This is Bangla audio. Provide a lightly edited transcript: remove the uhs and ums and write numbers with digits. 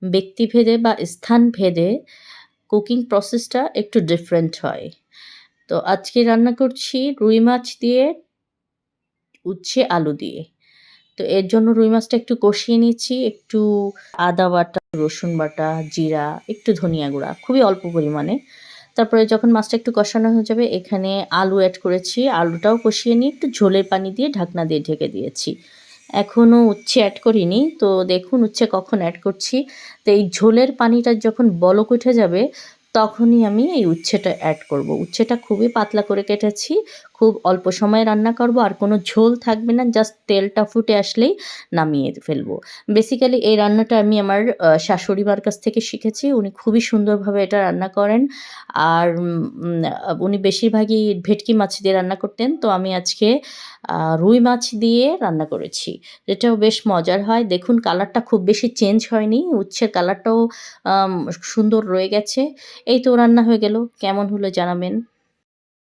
ব্যক্তিভেদে বা স্থানভেদে কুকিং প্রসেসটা একটু ডিফারেন্ট হয়। তো আজকে রান্না করছি রুই মাছ দিয়ে উচ্ছে আলু দিয়ে। তো এর জন্য রুই মাছটা একটু কষিয়ে নিচ্ছি। একটু আদা বাটা, রসুন বাটা, জিরা, একটু ধনিয়া গুঁড়া, খুবই অল্প পরিমাণে। তারপরে যখন মাছটা একটু কষানো হয়ে যাবে, এখানে আলু এড করেছি। আলুটাও কষিয়ে নিয়ে একটু ঝোলের পানি দিয়ে ঢাকনা দিয়ে ঢেকে দিয়েছি। এখনও উচ্ছে এড করিনি। তো দেখুন উচ্ছে কখন এড করছি। তো এই ঝোলের পানিটা যখন বলক উঠে যাবে, তখনই আমি এই উচ্ছেটা এড করব। উচ্ছেটা খুবই পাতলা করে কেটেছি। খুব অল্প সময়ে রান্না করব, আর কোনো ঝোল থাকবে না, জাস্ট তেলটা ফুটে আসলেই নামিয়ে ফেলবো। বেসিক্যালি এই রান্নাটা আমি আমার শাশুড়ি মার কাছ থেকে শিখেছি। উনি খুবই সুন্দরভাবে এটা রান্না করেন। আর উনি বেশিরভাগই ভেটকি মাছ দিয়ে রান্না করতেন। তো আমি আজকে রুই মাছ দিয়ে রান্না করেছি, যেটাও বেশ মজার হয়। দেখুন কালারটা খুব বেশি চেঞ্জ হয়নি, উচ্ছের কালারটাও সুন্দর রয়ে গেছে। এই তো রান্না হয়ে গেল। কেমন হলো জানাবেন।